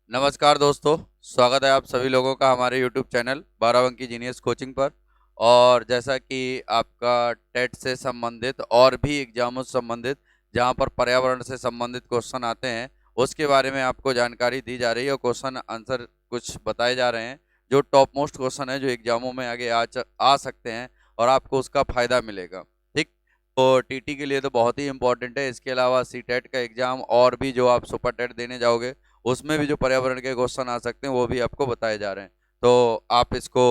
नमस्कार दोस्तों। स्वागत है आप सभी लोगों का हमारे YouTube चैनल 12 अंकी जीनियस कोचिंग पर। और जैसा कि आपका टेट से संबंधित और भी एग्जामों से संबंधित जहां पर पर्यावरण से संबंधित क्वेश्चन आते हैं उसके बारे में आपको जानकारी दी जा रही है और क्वेश्चन आंसर कुछ बताए जा रहे हैं जो टॉप मोस्ट क्वेश्चन है जो एग्जामों में आगे आ सकते हैं और आपको उसका फ़ायदा मिलेगा। ठीक, तो टीटी के लिए तो बहुत ही इंपॉर्टेंट है। इसके अलावा सी टेट का एग्ज़ाम और भी जो आप सुपर टेट देने जाओगे उसमें भी जो पर्यावरण के क्वेश्चन आ सकते हैं वो भी आपको बताए जा रहे हैं। तो आप इसको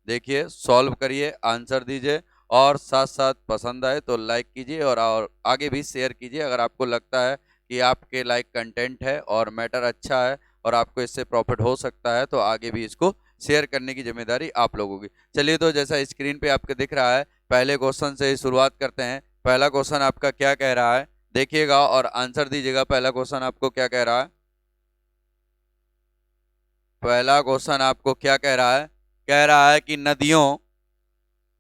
देखिए, सॉल्व करिए, आंसर दीजिए और साथ साथ पसंद आए तो लाइक कीजिए और आगे भी शेयर कीजिए। अगर आपको लगता है कि आपके लाइक कंटेंट है और मैटर अच्छा है और आपको इससे प्रॉफिट हो सकता है तो आगे भी इसको शेयर करने की जिम्मेदारी आप लोगों की। चलिए, तो जैसा स्क्रीन पे आपको दिख रहा है पहले क्वेश्चन से ही शुरुआत करते हैं। पहला क्वेश्चन आपका क्या कह रहा है देखिएगा और आंसर दीजिएगा। पहला क्वेश्चन आपको क्या कह रहा है? पहला क्वेश्चन आपको क्या कह रहा है? कह रहा है कि नदियों,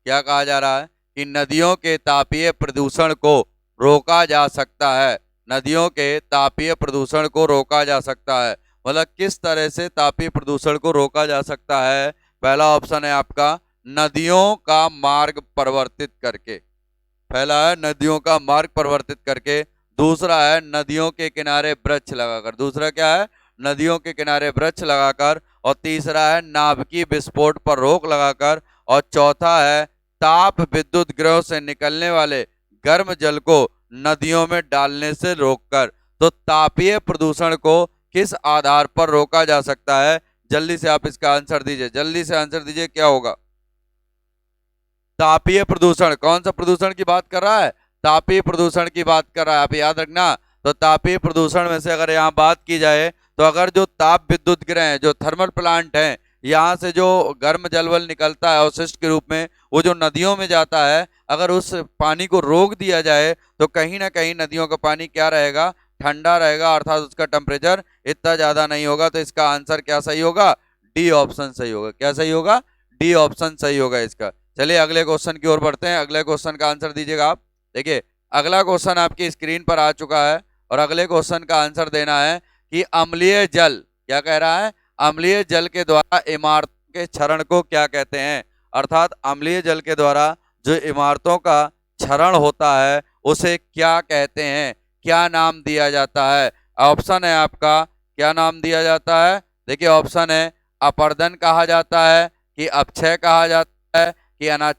क्या कहा जा रहा है कि नदियों के तापीय प्रदूषण को रोका जा सकता है। नदियों के तापीय प्रदूषण को रोका जा सकता है, मतलब किस तरह से तापीय प्रदूषण को रोका जा सकता है? पहला ऑप्शन है आपका नदियों का मार्ग परिवर्तित करके। पहला है नदियों का मार्ग परिवर्तित करके। दूसरा है नदियों के किनारे वृक्ष लगाकर। दूसरा क्या है? नदियों के किनारे वृक्ष लगाकर। और तीसरा है नाभिकीय विस्फोट पर रोक लगाकर। और चौथा है ताप विद्युत गृहों से निकलने वाले गर्म जल को नदियों में डालने से रोककर। तो तापीय प्रदूषण को किस आधार पर रोका जा सकता है? जल्दी से आप इसका आंसर दीजिए, जल्दी से आंसर दीजिए, क्या होगा? तापीय प्रदूषण, कौन सा प्रदूषण की बात कर रहा है? तापीय प्रदूषण की बात कर रहा है, आप याद रखना। तो तापीय प्रदूषण में से अगर यहाँ बात की जाए तो अगर जो ताप विद्युत गृह हैं, जो थर्मल प्लांट हैं, यहाँ से जो गर्म जलवल निकलता है अवशिष्ट के रूप में वो जो नदियों में जाता है, अगर उस पानी को रोक दिया जाए तो कहीं ना कहीं नदियों का पानी क्या रहेगा? ठंडा रहेगा, अर्थात उसका टेम्परेचर इतना ज्यादा नहीं होगा। तो इसका आंसर क्या सही होगा? डी ऑप्शन सही होगा। क्या सही होगा? डी ऑप्शन सही होगा इसका। चलिए अगले क्वेश्चन की ओर बढ़ते हैं। अगले क्वेश्चन का आंसर दीजिएगा आप। देखिए, अगला क्वेश्चन आपकी स्क्रीन पर आ चुका है और अगले क्वेश्चन का आंसर देना है कि अम्लीय जल, क्या कह रहा है? अम्लीय जल के द्वारा इमारतों के क्षरण को क्या कहते हैं? अर्थात अम्लीय जल के द्वारा जो इमारतों का क्षरण होता है उसे क्या कहते हैं? क्या नाम दिया जाता है? ऑप्शन है आपका, क्या नाम दिया जाता है? देखिए ऑप्शन है अपर्दन कहा जाता है, कि अपक्षय कहा जाता है, कि अनाज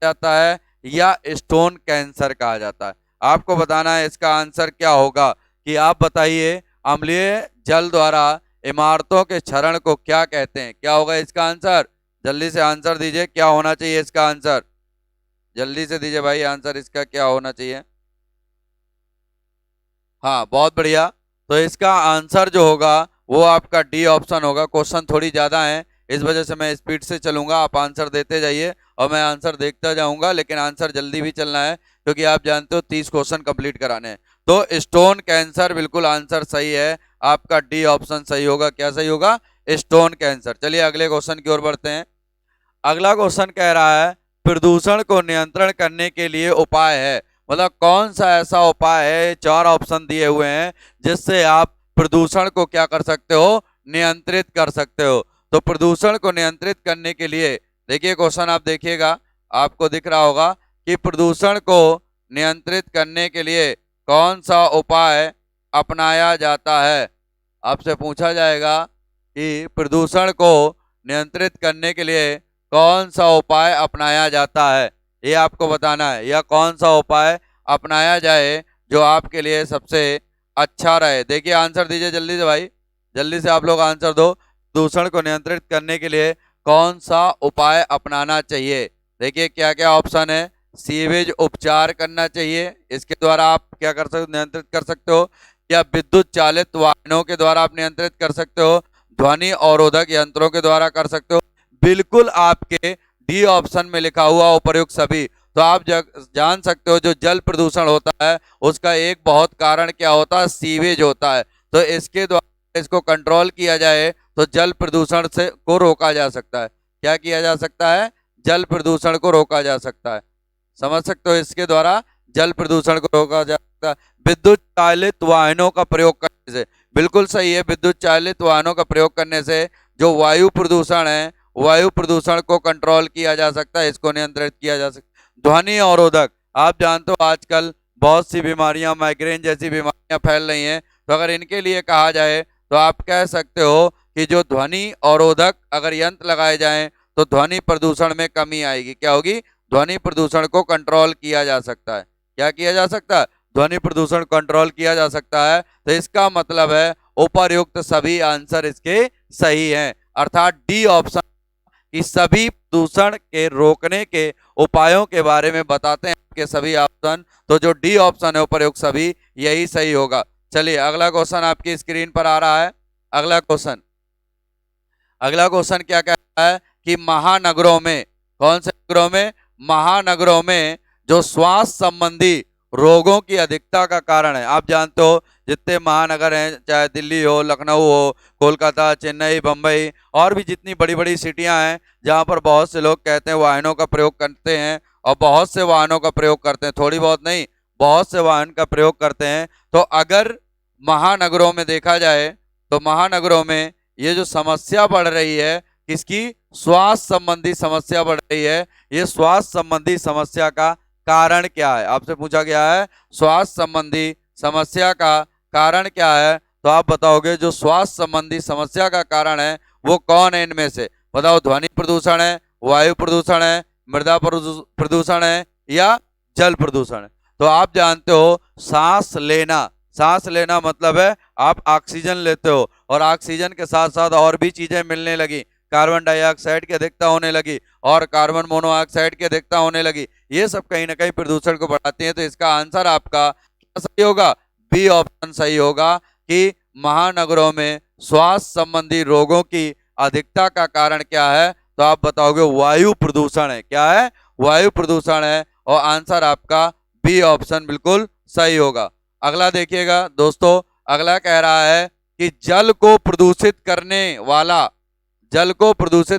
जाता है, या स्टोन कैंसर कहा जाता है। आपको बताना है इसका आंसर क्या होगा। कि आप बताइए अम्लीय जल द्वारा इमारतों के क्षरण को क्या कहते हैं? क्या होगा इसका आंसर? जल्दी से आंसर दीजिए, क्या होना चाहिए इसका आंसर? जल्दी से दीजिए भाई, आंसर इसका क्या होना चाहिए? हाँ, बहुत बढ़िया। तो इसका आंसर जो होगा वो आपका डी ऑप्शन होगा। क्वेश्चन थोड़ी ज्यादा है, इस वजह से मैं स्पीड से चलूंगा, आप आंसर देते जाइए और मैं आंसर देखता जाऊंगा, लेकिन आंसर जल्दी भी चलना है क्योंकि आप जानते हो 30 क्वेश्चन कंप्लीट कराने हैं। तो स्टोन कैंसर बिल्कुल आंसर सही है, आपका डी ऑप्शन सही होगा। क्या सही होगा? Stone cancer. चलिए अगले क्वेश्चन की ओर बढ़ते हैं। अगला क्वेश्चन कह रहा है प्रदूषण को नियंत्रण करने के लिए उपाय है, मतलब कौन सा ऐसा उपाय है? चार ऑप्शन दिए हुए हैं जिससे आप प्रदूषण को क्या कर सकते हो? नियंत्रित कर सकते हो। तो प्रदूषण को नियंत्रित करने के लिए देखिए क्वेश्चन आप देखिएगा, आपको दिख रहा होगा कि प्रदूषण को नियंत्रित करने के लिए कौन सा उपाय अपनाया जाता है। आपसे पूछा जाएगा कि प्रदूषण को नियंत्रित करने के लिए कौन सा उपाय अपनाया जाता है, ये आपको बताना है। या कौन सा उपाय अपनाया जाए जो आपके लिए सबसे अच्छा रहे। देखिए आंसर दीजिए जल्दी से भाई, जल्दी से आप लोग आंसर दो। प्रदूषण को नियंत्रित करने के लिए कौन सा उपाय अपनाना चाहिए? देखिए क्या क्या ऑप्शन है। सीवेज उपचार करना चाहिए, इसके द्वारा आप क्या कर सकते हो? नियंत्रित कर सकते हो। या विद्युत चालित वाहनों के द्वारा आप नियंत्रित कर सकते हो। ध्वनि अवरोधक यंत्रों के द्वारा कर सकते हो। बिल्कुल आपके डी ऑप्शन में लिखा हुआ उपर्युक्त सभी। तो आप जान सकते हो जो जल प्रदूषण होता है उसका एक बहुत कारण क्या होता है? सीवेज होता है। तो इसके द्वारा इसको कंट्रोल किया जाए तो जल प्रदूषण से को रोका जा सकता है। क्या किया जा सकता है? जल प्रदूषण को रोका जा सकता है। समझ सकते हो, इसके द्वारा जल प्रदूषण को रोका जा सकता है। विद्युत चालित वाहनों का प्रयोग करने से। बिल्कुल सही है, विद्युत चालित वाहनों का प्रयोग करने से जो वायु प्रदूषण है, वायु प्रदूषण को कंट्रोल किया जा सकता है, इसको नियंत्रित किया जा सकता। ध्वनि अवरोधक, आप जानते हो आजकल बहुत सी बीमारियां, माइग्रेन जैसी बीमारियां फैल रही हैं, तो अगर इनके लिए कहा जाए तो आप कह सकते हो कि जो ध्वनि अवरोधक अगर यंत्र लगाए जाएं तो ध्वनि प्रदूषण में कमी आएगी। क्या होगी? ध्वनि प्रदूषण को कंट्रोल किया जा सकता है। क्या किया जा सकता है? ध्वनि प्रदूषण कंट्रोल किया जा सकता है। तो इसका मतलब है उपर्युक्त सभी आंसर इसके सही हैं, अर्थात डी ऑप्शन कि सभी प्रदूषण के रोकने के उपायों के बारे में बताते हैं आपके सभी ऑप्शन। तो जो डी ऑप्शन है उपर्युक्त सभी, यही सही होगा। चलिए अगला क्वेश्चन आपकी स्क्रीन पर आ रहा है। अगला क्वेश्चन क्या कहता है कि महानगरों में, कौन से नगरों में? महानगरों में जो श्वास संबंधी रोगों की अधिकता का कारण है। आप जानते हो जितने महानगर हैं, चाहे दिल्ली हो, लखनऊ हो, कोलकाता, चेन्नई, बम्बई और भी जितनी बड़ी बड़ी सिटियां हैं जहां पर बहुत से लोग कहते हैं वाहनों का प्रयोग करते हैं, और बहुत से वाहनों का प्रयोग करते हैं, थोड़ी बहुत नहीं, बहुत से वाहन का प्रयोग करते हैं। तो अगर महानगरों में देखा जाए तो महानगरों में ये जो समस्या बढ़ रही है, किसकी? स्वास्थ्य संबंधी समस्या बढ़ रही है। ये स्वास्थ्य संबंधी समस्या का कारण क्या है? आपसे पूछा गया है स्वास्थ्य संबंधी समस्या का कारण क्या है, तो आप बताओगे जो स्वास्थ्य संबंधी समस्या का कारण है वो कौन है इनमें से? बताओ, ध्वनि प्रदूषण है, वायु प्रदूषण है, मृदा प्रदूषण है, या जल प्रदूषण है? तो आप जानते हो सांस लेना मतलब है आप ऑक्सीजन लेते हो, और ऑक्सीजन के साथ साथ और भी चीजें मिलने लगी, कार्बन डाइऑक्साइड की अधिकता होने लगी और कार्बन मोनोऑक्साइड की अधिकता होने लगी। ये सब कहीं ना कहीं प्रदूषण को बढ़ाती हैं। तो इसका आंसर आपका क्या सही होगा? बी ऑप्शन सही होगा कि महानगरों में स्वास्थ्य संबंधी रोगों की अधिकता का कारण क्या है? तो आप बताओगे वायु प्रदूषण है। क्या है? वायु प्रदूषण है, और आंसर आपका बी ऑप्शन बिल्कुल सही होगा। अगला देखिएगा दोस्तों, अगला कह रहा है कि जल को प्रदूषित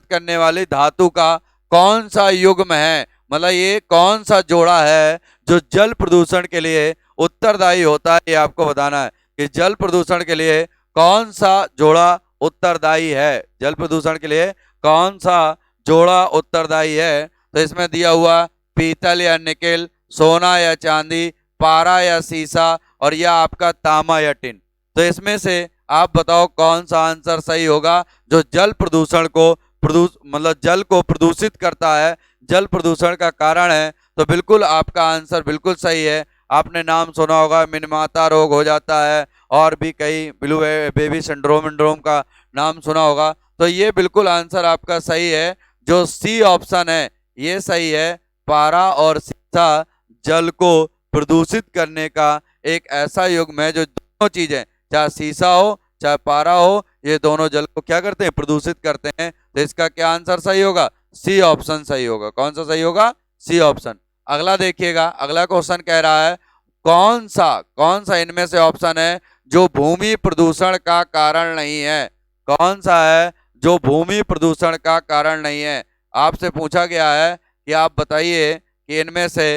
करने वाली धातु का कौन सा युग्म है? मतलब ये कौन सा जोड़ा है जो जल प्रदूषण के लिए उत्तरदायी होता है? ये आपको बताना है कि जल प्रदूषण के लिए कौन सा जोड़ा उत्तरदायी है। जल प्रदूषण के लिए कौन सा जोड़ा उत्तरदायी है? तो इसमें दिया हुआ पीतल या निकेल, सोना या चांदी, पारा या सीसा, और यह आपका तांबा या टिन। तो इसमें से आप बताओ कौन सा आंसर सही होगा जो जल प्रदूषण को मतलब जल को प्रदूषित करता है, जल प्रदूषण का कारण है। तो बिल्कुल आपका आंसर बिल्कुल सही है। आपने नाम सुना होगा, मिनमाता रोग हो जाता है, और भी कई ब्लू बेबी सिंड्रोम का नाम सुना होगा। तो ये बिल्कुल आंसर आपका सही है, जो सी ऑप्शन है ये सही है। पारा और सीसा जल को प्रदूषित करने का एक ऐसा युग्म है जो दोनों चीजें, चाहे सीसा हो चाहे पारा हो, ये दोनों जल को क्या करते हैं? प्रदूषित करते हैं। तो इसका क्या आंसर सही होगा? सी ऑप्शन सही होगा। कौन सा सही होगा? C option. अगला देखिएगा, अगला क्वेश्चन कह रहा है कौन सा इनमें से ऑप्शन है जो भूमि प्रदूषण का कारण नहीं है? कौन सा है जो भूमि प्रदूषण का कारण नहीं है? आपसे पूछा गया है कि आप बताइए कि इनमें से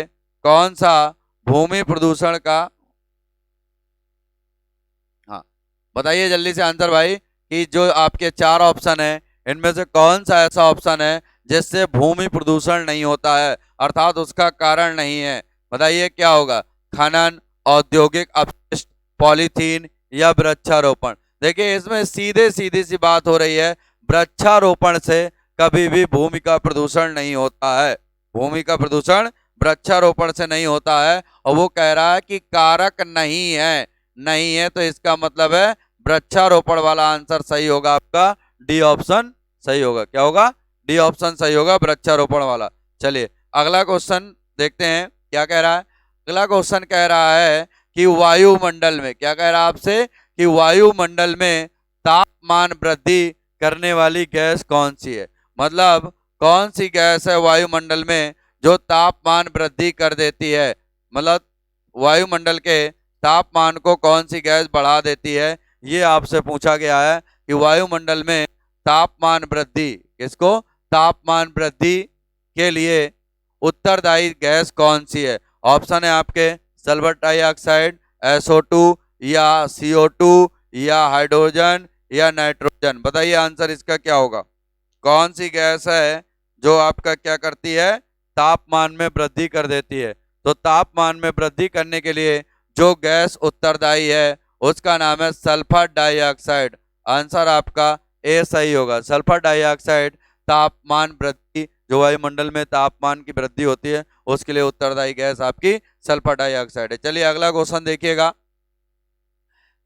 कौन सा भूमि प्रदूषण का, हाँ बताइए जल्दी से आंसर भाई, कि जो आपके चार ऑप्शन है इनमें से कौन सा ऐसा ऑप्शन है जिससे भूमि प्रदूषण नहीं होता है, अर्थात उसका कारण नहीं है? बताइए क्या होगा? खनन, औद्योगिक अपशिष्ट, पॉलीथीन, या वृक्षारोपण? देखिए इसमें सीधे सीधी सी बात हो रही है, वृक्षारोपण से कभी भी भूमि का प्रदूषण नहीं होता है। भूमि का प्रदूषण वृक्षारोपण से नहीं होता है, और वो कह रहा है कि कारक नहीं है, तो इसका मतलब है वृक्षारोपण वाला आंसर सही होगा आपका, डी ऑप्शन सही होगा। क्या होगा? डी ऑप्शन सही होगा, वृक्षारोपण वाला। चलिए अगला क्वेश्चन देखते हैं क्या कह रहा है। अगला क्वेश्चन कह रहा है कि वायुमंडल में, क्या कह रहा है आपसे, कि वायुमंडल में तापमान वृद्धि करने वाली गैस कौन सी है? मतलब कौन सी गैस है वायुमंडल में जो तापमान वृद्धि कर देती है? मतलब वायुमंडल के तापमान को कौन सी गैस बढ़ा देती है, ये आपसे पूछा गया है कि वायुमंडल में तापमान वृद्धि, किसको? तापमान वृद्धि के लिए उत्तरदायी गैस कौन सी है? ऑप्शन है आपके सल्फर डाइऑक्साइड, SO2 या CO2 या हाइड्रोजन या नाइट्रोजन? बताइए आंसर इसका क्या होगा। कौन सी गैस है जो आपका क्या करती है, तापमान में वृद्धि कर देती है? तो तापमान में वृद्धि करने के लिए जो गैस उत्तरदायी है उसका नाम है सल्फर डाइऑक्साइड। आंसर आपका ए सही होगा। सल्फर डाइऑक्साइड तापमान वृद्धि, जो वायुमंडल में तापमान की वृद्धि होती है उसके लिए उत्तरदायी गैस आपकी सल्फर डाइऑक्साइड है। चलिए अगला क्वेश्चन देखिएगा।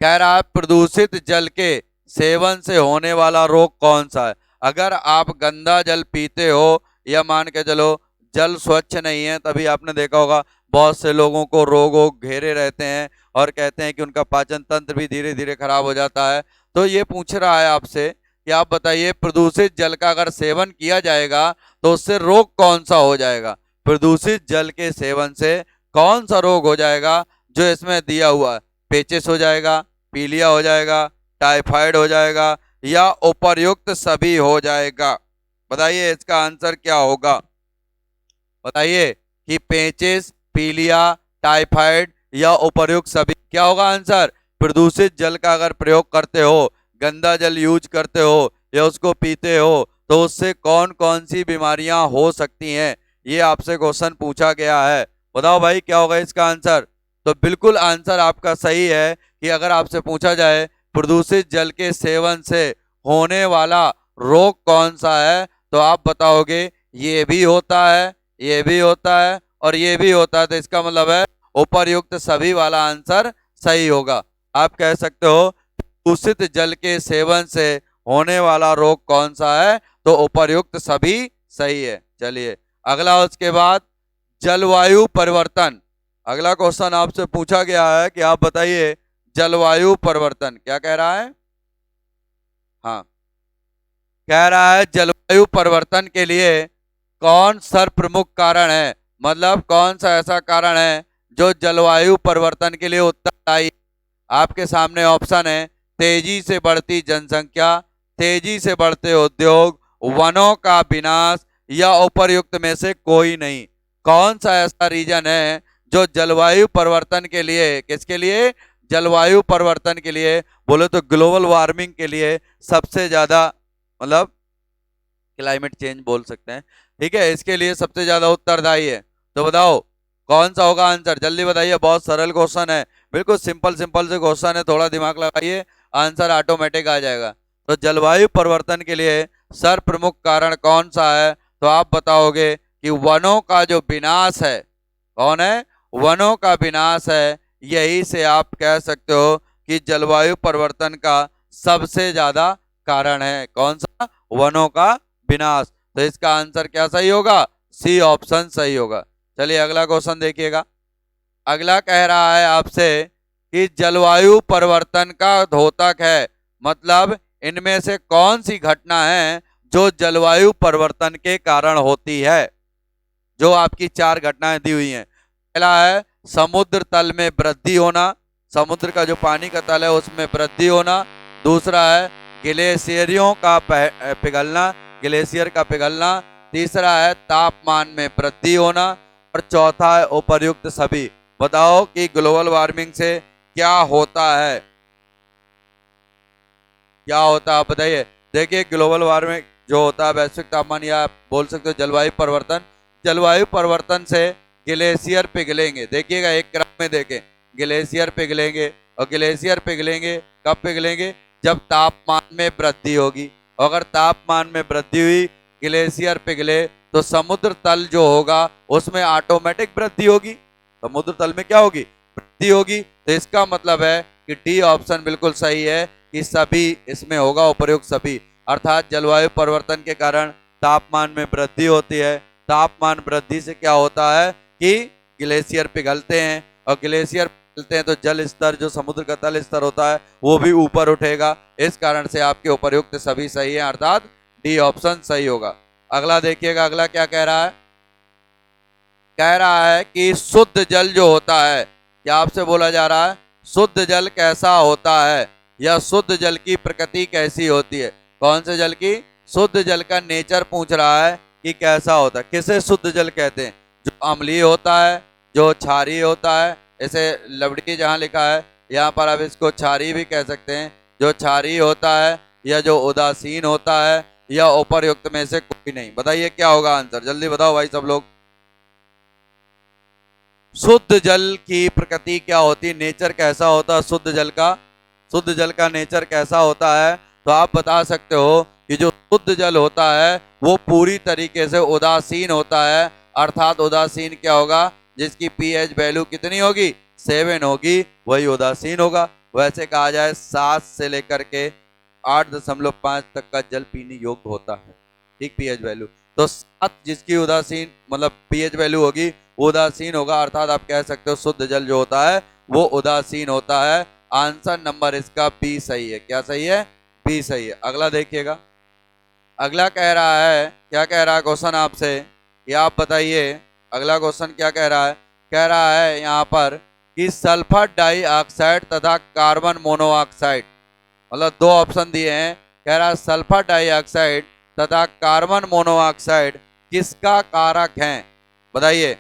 कह रहा है प्रदूषित जल के सेवन से होने वाला रोग कौन सा है? अगर आप गंदा जल पीते हो या मान के चलो जल स्वच्छ नहीं है, तभी आपने देखा होगा बहुत से लोगों को रोग घेरे रहते हैं और कहते हैं कि उनका पाचन तंत्र भी धीरे धीरे खराब हो जाता है। तो ये पूछ रहा है आपसे कि आप बताइए प्रदूषित जल का अगर सेवन किया जाएगा तो उससे रोग कौन सा हो जाएगा? प्रदूषित जल के सेवन से कौन सा रोग हो जाएगा जो इसमें दिया हुआ है? पेचिस हो जाएगा, पीलिया हो जाएगा, टाइफाइड हो जाएगा या उपर्युक्त सभी हो जाएगा? बताइए इसका आंसर क्या होगा। बताइए कि पेचिस, पीलिया, टाइफाइड या उपर्युक्त सभी, क्या होगा आंसर? प्रदूषित जल का अगर प्रयोग करते हो, गंदा जल यूज करते हो या उसको पीते हो तो उससे कौन कौन सी बीमारियां हो सकती हैं, ये आपसे क्वेश्चन पूछा गया है। बताओ भाई क्या होगा इसका आंसर। तो बिल्कुल आंसर आपका सही है कि अगर आपसे पूछा जाए प्रदूषित जल के सेवन से होने वाला रोग कौन सा है तो आप बताओगे ये भी होता है, ये भी होता है और ये भी होता है। तो इसका मतलब है उपर्युक्त सभी वाला आंसर सही होगा। आप कह सकते हो दूषित जल के सेवन से होने वाला रोग कौन सा है, तो उपर्युक्त सभी सही है। चलिए अगला, उसके बाद जलवायु परिवर्तन। अगला क्वेश्चन आपसे पूछा गया है कि आप बताइए जलवायु परिवर्तन क्या कह रहा है। हाँ, कह रहा है जलवायु परिवर्तन के लिए कौन सर्वप्रमुख कारण है, मतलब कौन सा ऐसा कारण है जो जलवायु परिवर्तन के लिए उत्तरदायी। आपके सामने ऑप्शन है तेजी से बढ़ती जनसंख्या, तेजी से बढ़ते उद्योग, वनों का विनाश या उपर्युक्त में से कोई नहीं। कौन सा ऐसा रीजन है जो जलवायु परिवर्तन के लिए, किसके लिए, जलवायु परिवर्तन के लिए, बोले तो ग्लोबल वार्मिंग के लिए सबसे ज्यादा, मतलब क्लाइमेट चेंज बोल सकते हैं, ठीक है, इसके लिए सबसे ज्यादा उत्तरदायी है। तो बताओ कौन सा होगा आंसर, जल्दी बताइए। बहुत सरल क्वेश्चन है, बिल्कुल सिंपल सिंपल से क्वेश्चन है, थोड़ा दिमाग लगाइए, आंसर ऑटोमेटिक आ जाएगा। तो जलवायु परिवर्तन के लिए सर्वप्रमुख कारण कौन सा है, तो आप बताओगे कि वनों का जो विनाश है, कौन है, वनों का विनाश है। यही से आप कह सकते हो कि जलवायु परिवर्तन का सबसे ज्यादा कारण है कौन सा, वनों का विनाश। तो इसका आंसर क्या सही होगा, सी ऑप्शन सही होगा। चलिए अगला क्वेश्चन देखिएगा। अगला कह रहा है आपसे कि जलवायु परिवर्तन का द्योतक है, मतलब इनमें से कौन सी घटना है जो जलवायु परिवर्तन के कारण होती है। जो आपकी चार घटनाएं दी हुई हैं, पहला है समुद्र तल में वृद्धि होना, समुद्र का जो पानी का तल है उसमें वृद्धि होना। दूसरा है ग्लेशियरों का पिघलना, ग्लेशियर का पिघलना। तीसरा है तापमान में वृद्धि होना और चौथा है उपर्युक्त सभी। बताओ कि ग्लोबल वार्मिंग से क्या होता है, क्या होता है आप बताइए। देखिए ग्लोबल वार्मिंग जो होता है वैश्विक तापमान, या बोल सकते हो जलवायु परिवर्तन, जलवायु परिवर्तन से ग्लेशियर पिघलेंगे। देखिएगा एक क्रम में देखें, ग्लेशियर पिघलेंगे और ग्लेशियर पिघलेंगे कब पिघलेंगे, जब तापमान में वृद्धि होगी। अगर तापमान में वृद्धि हुई, ग्लेशियर पिघले, तो समुद्र तल जो होगा उसमें ऑटोमेटिक वृद्धि होगी, समुद्र तल में क्या होगी, वृद्धि होगी। तो इसका मतलब है कि डी ऑप्शन बिल्कुल सही है कि सभी इसमें होगा, उपर्युक्त सभी। अर्थात जलवायु परिवर्तन के कारण तापमान में वृद्धि होती है। तापमान वृद्धि से क्या होता है कि ग्लेशियर पिघलते हैं और ग्लेशियर पिघलते हैं तो जल स्तर, जो समुद्र का तल स्तर होता है वो भी ऊपर उठेगा। इस कारण से आपके उपर्युक्त सभी सही है, अर्थात डी ऑप्शन सही होगा। अगला देखिएगा, अगला क्या कह रहा है, कह रहा है कि शुद्ध जल जो होता है, क्या आपसे बोला जा रहा है शुद्ध जल कैसा होता है या शुद्ध जल की प्रकृति कैसी होती है। कौन से जल की, शुद्ध जल का नेचर पूछ रहा है कि कैसा होता है। किसे शुद्ध जल कहते हैं, जो अम्लीय होता है, जो क्षारीय होता है, ऐसे लवड़ी जहाँ लिखा है यहाँ पर आप इसको क्षारीय भी कह सकते हैं। जो क्षारीय होता है या जो उदासीन होता है या उपर्युक्त में से कोई नहीं। बताइए क्या होगा आंसर, जल्दी बताओ भाई सब लोग। शुद्ध जल की प्रकृति क्या होती है, नेचर कैसा होता है शुद्ध जल का? शुद्ध जल का नेचर कैसा होता है? तो आप बता सकते हो कि जो शुद्ध जल होता है वो पूरी तरीके से उदासीन होता है। अर्थात उदासीन क्या होगा? जिसकी पीएच वैल्यू कितनी होगी? 7 होगी, वही उदासीन होगा। वैसे कहा जाए 7 से लेकर के 8.5 तक का जल पीने योग्य होता है, ठीक पीएच वैल्यू। तो 7 जिसकी उदासीन मतलब पीएच वैल्यू होगी उदासीन होगा। अर्थात आप कह सकते हो शुद्ध जल जो होता है वो उदासीन होता है। आंसर नंबर इसका बी सही है। क्या सही है? बी सही है। अगला देखिएगा, अगला कह रहा है, क्या कह रहा है क्वेश्चन आपसे, ये आप बताइए। अगला क्वेश्चन क्या कह रहा है? कह रहा है यहाँ पर कि सल्फर डाइऑक्साइड तथा कार्बन मोनोऑक्साइड, मतलब 2 ऑप्शन दिए हैं। कह रहा है सल्फर डाइऑक्साइड तथा कार्बन मोनोऑक्साइड किसका कारक है? बताइए।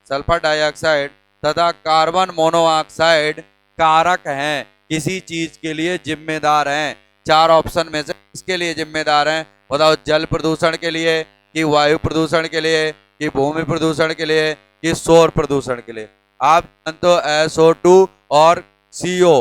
सल्फर डाइऑक्साइड तथा कार्बन मोनोऑक्साइड कारक हैं, किसी चीज के लिए जिम्मेदार हैं। 4 ऑप्शन में से किसके लिए जिम्मेदार हैं? बताओ। जल प्रदूषण के लिए, कि वायु प्रदूषण के लिए, कि भूमि प्रदूषण के लिए, कि शोर प्रदूषण के लिए? आप जानते हो SO2 और CO,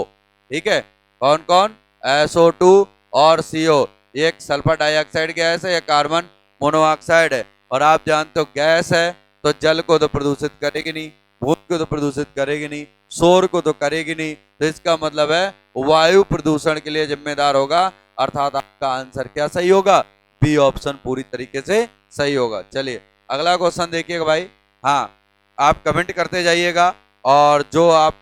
ठीक है। कौन कौन? SO2 और CO। एक सल्फर डाइऑक्साइड गैस है या कार्बन मोनोऑक्साइड है। और आप जानते हो गैस है तो जल को तो प्रदूषित करेगी नहीं, भूमि को तो प्रदूषित करेगी नहीं, शोर को तो करेगी नहीं। तो इसका मतलब है वायु प्रदूषण के लिए जिम्मेदार होगा। अर्थात आपका आंसर क्या सही होगा? बी ऑप्शन पूरी तरीके से सही होगा। चलिए अगला क्वेश्चन देखिएगा भाई। हाँ, आप कमेंट करते जाइएगा और जो आप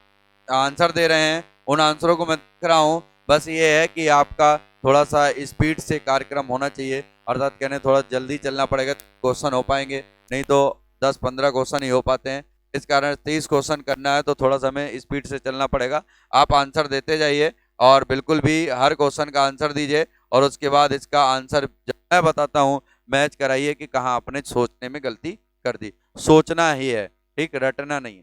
आंसर दे रहे हैं उन आंसरों को मैं देख रहा हूँ। बस ये है कि आपका थोड़ा सा स्पीड से कार्यक्रम होना चाहिए, अर्थात कहने थोड़ा जल्दी चलना पड़ेगा, क्वेश्चन हो पाएंगे, नहीं तो 10-15 क्वेश्चन ही हो पाते हैं। इस कारण 30 क्वेश्चन करना है तो थोड़ा सा हमें स्पीड से चलना पड़ेगा। आप आंसर देते जाइए और बिल्कुल भी हर क्वेश्चन का आंसर दीजिए और उसके बाद इसका आंसर जब मैं बताता हूँ मैच कराइए कि कहाँ आपने सोचने में गलती कर दी। सोचना ही है, ठीक, रटना नहीं।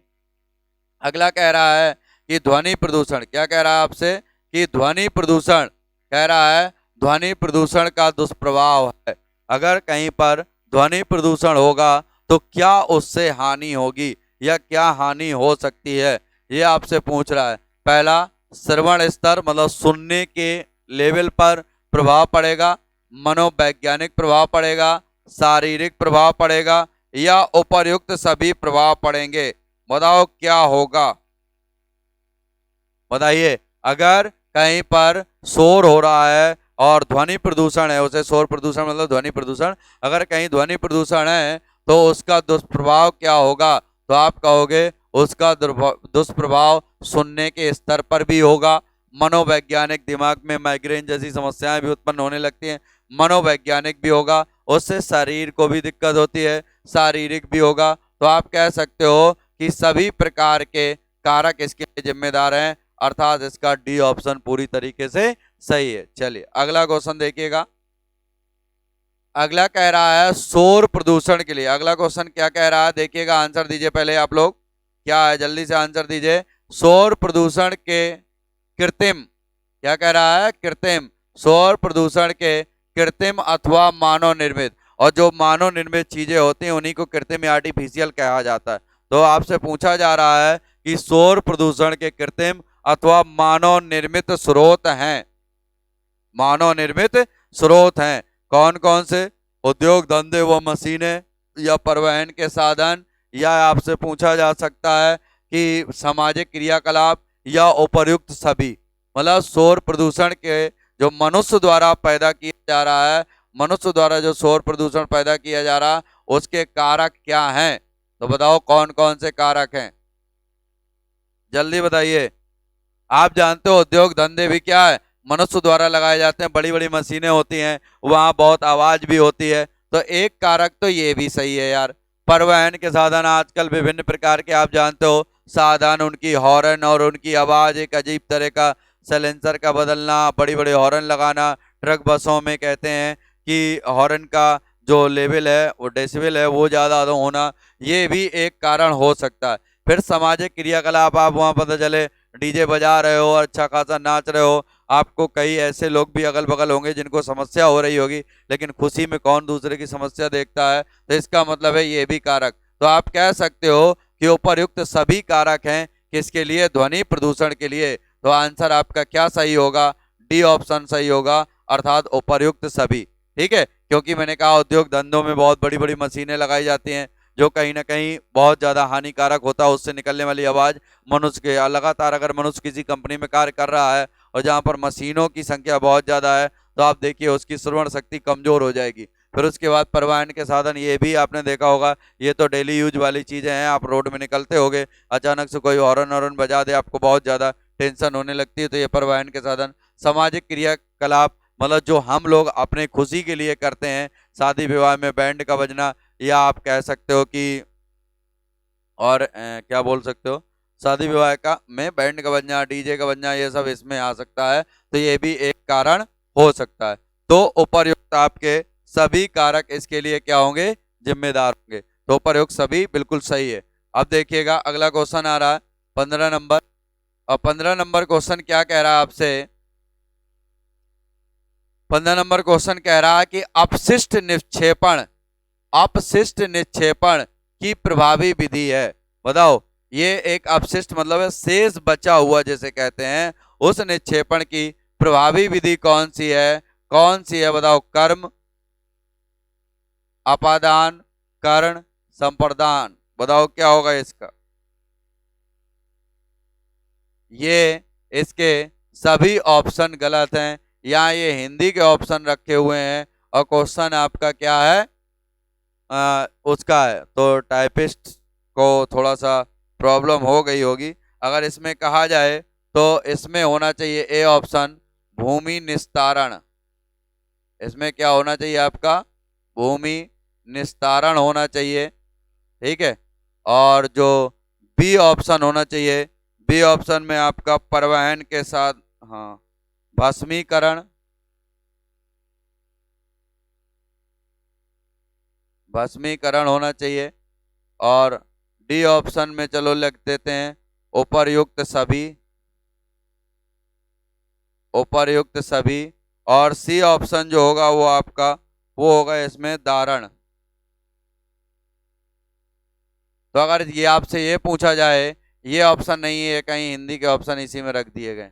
अगला कह रहा है कि ध्वनि प्रदूषण, क्या कह रहा है आपसे? कि ध्वनि प्रदूषण, कह रहा है ध्वनि प्रदूषण का दुष्प्रभाव है। अगर कहीं पर ध्वनि प्रदूषण होगा तो क्या उससे हानि होगी या क्या हानि हो सकती है, ये आपसे पूछ रहा है। पहला, श्रवण स्तर मतलब सुनने के लेवल पर प्रभाव पड़ेगा, मनोवैज्ञानिक प्रभाव पड़ेगा, शारीरिक प्रभाव पड़ेगा या उपर्युक्त सभी प्रभाव पड़ेंगे। बताओ क्या होगा? बताइए। अगर कहीं पर शोर हो रहा है और ध्वनि प्रदूषण है, उसे शोर प्रदूषण मतलब ध्वनि प्रदूषण, अगर कहीं ध्वनि प्रदूषण है तो उसका दुष्प्रभाव क्या होगा? तो आप कहोगे उसका दुष्प्रभाव सुनने के स्तर पर भी होगा, मनोवैज्ञानिक, दिमाग में माइग्रेन जैसी समस्याएं भी उत्पन्न होने लगती हैं, मनोवैज्ञानिक भी होगा, उससे शरीर को भी दिक्कत होती है, शारीरिक भी होगा। तो आप कह सकते हो कि सभी प्रकार के कारक इसके लिए जिम्मेदार हैं। अर्थात इसका डी ऑप्शन पूरी तरीके से सही है। चलिए अगला क्वेश्चन देखिएगा। अगला कह रहा है शोर प्रदूषण के लिए। अगला क्वेश्चन क्या कह रहा है देखिएगा, आंसर दीजिए पहले आप लोग। क्या है, जल्दी से आंसर दीजिए। शोर प्रदूषण के कृत्रिम, क्या कह रहा है? कृत्रिम, शोर प्रदूषण के कृत्रिम अथवा मानव निर्मित, और जो मानव निर्मित चीजें होती हैं उन्हीं को कृत्रिम या आर्टिफिशियल कहा जाता है। तो आपसे पूछा जा रहा है कि शोर प्रदूषण के कृत्रिम अथवा मानव निर्मित स्रोत हैं, मानव निर्मित स्रोत हैं कौन कौन से? उद्योग धंधे व मशीनें या परिवहन के साधन, या आपसे पूछा जा सकता है कि सामाजिक क्रियाकलाप या उपर्युक्त सभी। मतलब शोर प्रदूषण के जो मनुष्य द्वारा पैदा किया जा रहा है, मनुष्य द्वारा जो शोर प्रदूषण पैदा किया जा रहा है उसके कारक क्या हैं? तो बताओ कौन कौन से कारक हैं, जल्दी बताइए। आप जानते हो उद्योग धंधे भी क्या है? मनुष्य द्वारा लगाए जाते हैं, बड़ी बड़ी मशीनें होती हैं, वहां बहुत आवाज भी होती है। तो एक कारक तो ये भी सही है यार। परिवहन के साधन आजकल विभिन्न प्रकार के आप जानते हो साधन, उनकी हॉर्न और उनकी आवाज, एक अजीब तरह का सैलेंसर का बदलना, बड़ी बड़ी हॉर्न लगाना, ट्रक बसों में कहते हैं कि हॉर्न का जो लेवल है वो डेसिबल है वो ज़्यादा होना, ये भी एक कारण हो सकता है। फिर सामाजिक क्रियाकलाप, आप वहां पता चले डीजे बजा रहे हो और अच्छा खासा नाच रहे हो, आपको कई ऐसे लोग भी अगल बगल होंगे जिनको समस्या हो रही होगी, लेकिन खुशी में कौन दूसरे की समस्या देखता है, तो इसका मतलब है ये भी कारक। तो आप कह सकते हो कि उपर्युक्त सभी कारक हैं किसके लिए, ध्वनि प्रदूषण के लिए। तो आंसर आपका क्या सही होगा, डी ऑप्शन सही होगा, अर्थात उपर्युक्त सभी। ठीक है, क्योंकि मैंने कहा उद्योग धंधों में बहुत बड़ी बड़ी मशीनें लगाई जाती हैं जो कहीं ना कहीं बहुत ज्यादा हानिकारक होता है, उससे निकलने वाली आवाज मनुष्य के, लगातार अगर मनुष्य किसी कंपनी में कार्य कर रहा है और जहां पर मशीनों की संख्या बहुत ज्यादा है, तो आप देखिए उसकी श्रवण शक्ति कमजोर हो जाएगी। फिर उसके बाद परिवहन के साधन, ये भी आपने देखा होगा, ये तो डेली यूज वाली चीजें हैं, आप रोड में निकलते होगे, अचानक से कोई हॉर्न हॉर्न बजा दे, आपको बहुत ज्यादा टेंशन होने लगती है, तो ये परिवहन के साधन। सामाजिक क्रियाकलाप, मतलब जो हम लोग अपने खुशी के लिए करते हैं, शादी विवाह में बैंड का बजना, या आप कह सकते हो कि और क्या बोल सकते हो, शादी विवाह का में बैंड का बजना, डीजे का बजना, ये सब इसमें आ सकता है, तो ये भी एक कारण हो सकता है। तो उपर्युक्त आपके सभी कारक इसके लिए क्या होंगे, जिम्मेदार होंगे। तो उपर्युक्त सभी बिल्कुल सही है। अब देखिएगा अगला क्वेश्चन आ रहा है 15 नंबर। और 15 नंबर क्वेश्चन क्या कह रहा है आपसे, 15 नंबर क्वेश्चन कह रहा है कि अपशिष्ट निक्षेपण, अपशिष्ट निक्षेपण की प्रभावी विधि है। बताओ, ये एक अपशिष्ट मतलब है शेष बचा हुआ जैसे कहते हैं, उस निक्षेपण की प्रभावी विधि कौन सी है, कौन सी है बताओ, कर्म, अपादान, कर्ण, संप्रदान। बताओ क्या होगा इसका। ये इसके सभी ऑप्शन गलत हैं, यहाँ ये हिंदी के ऑप्शन रखे हुए हैं और क्वेश्चन आपका क्या है, उसका है। तो टाइपिस्ट को थोड़ा सा प्रॉब्लम हो गई होगी। अगर इसमें कहा जाए तो इसमें होना चाहिए ए ऑप्शन, भूमि निस्तारण। इसमें क्या होना चाहिए आपका, भूमि निस्तारण होना चाहिए। ठीक है, और जो बी ऑप्शन होना चाहिए, बी ऑप्शन में आपका परिवहन के साथ, हाँ, भस्मीकरण, भस्मीकरण होना चाहिए। और डी ऑप्शन में चलो लिख देते हैं उपर्युक्त सभी, उपर्युक्त सभी। और सी ऑप्शन जो होगा वो आपका, वो होगा इसमें दारण। तो अगर ये आपसे ये पूछा जाए, ये ऑप्शन नहीं है, कहीं हिंदी के ऑप्शन इसी में रख दिए गए,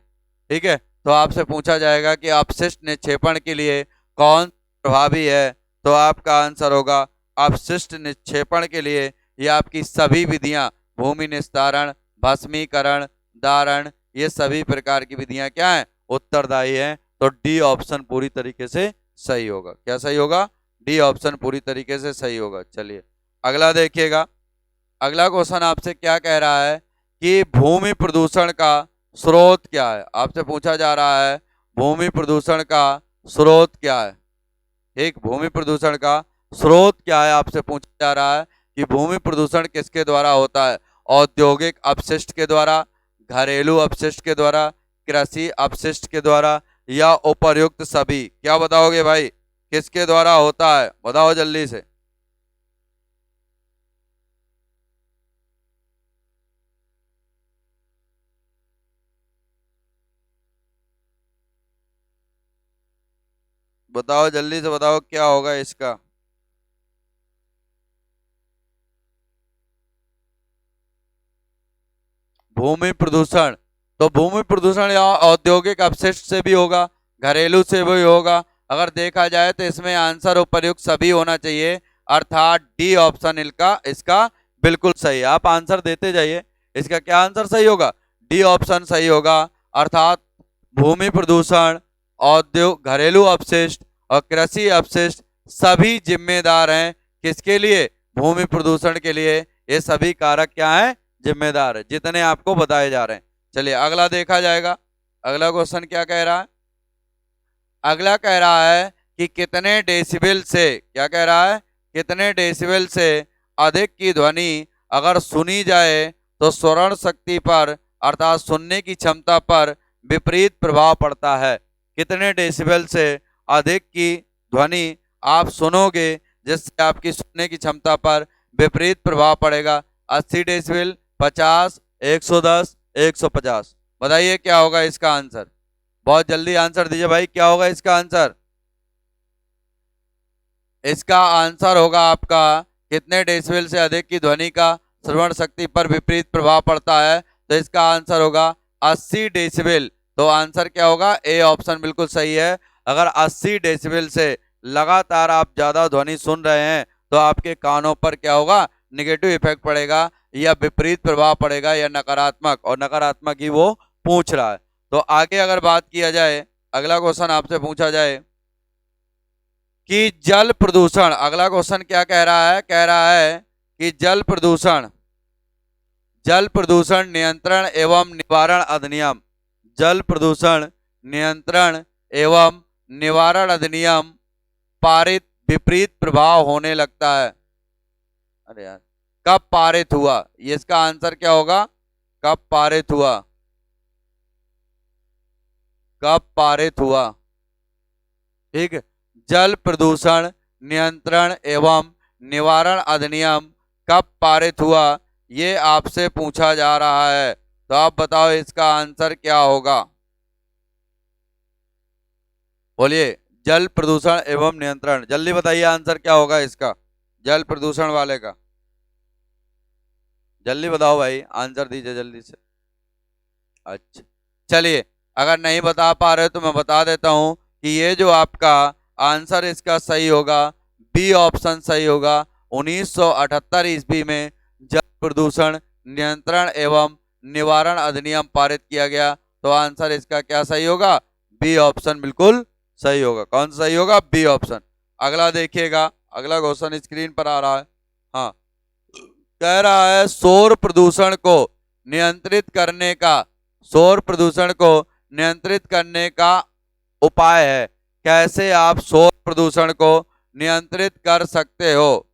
ठीक है, तो आपसे पूछा जाएगा कि अपशिष्ट निक्षेपण के लिए कौन प्रभावी है, तो आपका आंसर होगा अपशिष्ट निक्षेपण के लिए ये आपकी सभी विधियां, भूमि निस्तारण, भस्मीकरण, दारण, ये सभी प्रकार की विधियां क्या है, उत्तरदायी हैं। तो डी ऑप्शन पूरी तरीके से सही होगा। क्या सही होगा, डी ऑप्शन पूरी तरीके से सही होगा। चलिए अगला देखिएगा, अगला क्वेश्चन आपसे क्या कह रहा है कि भूमि प्रदूषण का स्रोत क्या है। आपसे पूछा जा रहा है भूमि प्रदूषण का स्रोत क्या है। एक भूमि प्रदूषण का स्रोत क्या है, आपसे पूछा जा रहा है कि भूमि प्रदूषण किसके द्वारा होता है, औद्योगिक अपशिष्ट के द्वारा, घरेलू अपशिष्ट के द्वारा, कृषि अपशिष्ट के द्वारा, या उपर्युक्त सभी। क्या बताओगे भाई, किसके द्वारा होता है, बताओ जल्दी से। बताओ जल्दी से, बताओ क्या होगा इसका। भूमि प्रदूषण, तो भूमि प्रदूषण या औद्योगिक अपशिष्ट से भी होगा, घरेलू से भी होगा। अगर देखा जाए तो इसमें आंसर उपर्युक्त सभी होना चाहिए, अर्थात डी ऑप्शन इनका इसका बिल्कुल सही है। आप आंसर देते जाइए, इसका क्या आंसर सही होगा, डी ऑप्शन सही होगा, अर्थात भूमि प्रदूषण, औद्योग, घरेलू अपशिष्ट और कृषि अपशिष्ट सभी जिम्मेदार हैं किसके लिए, भूमि प्रदूषण के लिए। ये सभी कारक क्या हैं, जिम्मेदार है, जितने आपको बताए जा रहे हैं। चलिए अगला देखा जाएगा, अगला क्वेश्चन क्या कह रहा है। अगला कह रहा है कि कितने डेसिबल से, क्या कह रहा है, कितने डेसिबल से अधिक की ध्वनि अगर सुनी जाए तो श्रवण शक्ति पर अर्थात सुनने की क्षमता पर विपरीत प्रभाव पड़ता है। कितने डेसिबल से अधिक की ध्वनि आप सुनोगे जिससे आपकी सुनने की क्षमता पर विपरीत प्रभाव पड़ेगा, 80 डेसिबल, 50, 110, 150। बताइए क्या होगा इसका आंसर। बहुत जल्दी आंसर दीजिए भाई, क्या होगा इसका आंसर। इसका आंसर होगा आपका कितने डेसिबल से अधिक की ध्वनि का श्रवण शक्ति पर विपरीत प्रभाव पड़ता है। तो इसका आंसर होगा 80 डेसिबल। तो आंसर क्या होगा, ए ऑप्शन बिल्कुल सही है। अगर 80 डेसिबल से लगातार आप ज्यादा ध्वनि सुन रहे हैं तो आपके कानों पर क्या होगा, निगेटिव इफेक्ट पड़ेगा या विपरीत प्रभाव पड़ेगा या नकारात्मक, और नकारात्मक ही वो पूछ रहा है। तो आगे अगर बात किया जाए, अगला क्वेश्चन आपसे पूछा जाए कि जल प्रदूषण, अगला क्वेश्चन क्या कह रहा है, कह रहा है कि जल प्रदूषण नियंत्रण एवं निवारण अधिनियम, जल प्रदूषण नियंत्रण एवं निवारण अधिनियम पारित विपरीत प्रभाव होने लगता है। अरे यार, कब पारित हुआ, ये इसका आंसर क्या होगा, कब पारित हुआ, कब पारित हुआ। ठीक है, जल प्रदूषण नियंत्रण एवं निवारण अधिनियम कब पारित हुआ, ये आपसे पूछा जा रहा है। तो आप बताओ इसका आंसर क्या होगा। बोलिए, जल प्रदूषण एवं नियंत्रण, जल्दी बताइए आंसर क्या होगा इसका, जल प्रदूषण वाले का। जल्दी बताओ भाई, आंसर दीजिए जल्दी से। अच्छा, चलिए, अगर नहीं बता पा रहे तो मैं बता देता हूं कि ये जो आपका आंसर इसका सही होगा, बी ऑप्शन सही होगा। 1978 ईस्वी में जल प्रदूषण नियंत्रण एवं निवारण अधिनियम पारित किया गया। तो आंसर इसका क्या सही होगा, बी ऑप्शन बिल्कुल सही होगा। कौन सा सही होगा, बी ऑप्शन। अगला देखिएगा, अगला क्वेश्चन स्क्रीन पर आ रहा है। हाँ, कह रहा है शोर प्रदूषण को नियंत्रित करने का, शोर प्रदूषण को नियंत्रित करने का उपाय है। कैसे आप शोर प्रदूषण को नियंत्रित कर सकते हो,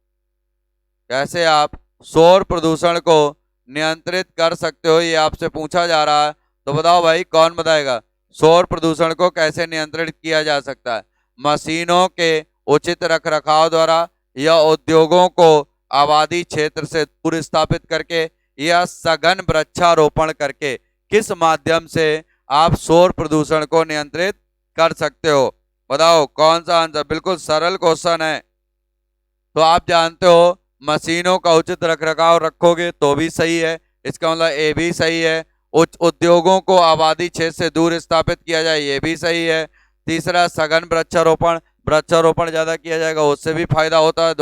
कैसे आप शोर प्रदूषण को नियंत्रित कर सकते हो, ये आपसे पूछा जा रहा है। तो बताओ भाई, कौन बताएगा शोर प्रदूषण को कैसे नियंत्रित किया जा सकता है। मशीनों के उचित रखरखाव द्वारा, या उद्योगों को आबादी क्षेत्र से दूर स्थापित करके, या सघन वृक्षारोपण करके। किस माध्यम से आप शोर प्रदूषण को नियंत्रित कर सकते हो, बताओ कौन सा आंसर। बिल्कुल सरल क्वेश्चन है। तो आप जानते हो मशीनों का उचित रखरखाव रखोगे तो भी सही है, इसका मतलब ए भी सही है। उद्योगों को आबादी क्षेत्र से दूर स्थापित किया जाए, ये भी सही है। तीसरा, सघन वृक्षारोपण, वृक्षारोपण ज्यादा किया जाएगा उससे भी फायदा होता है,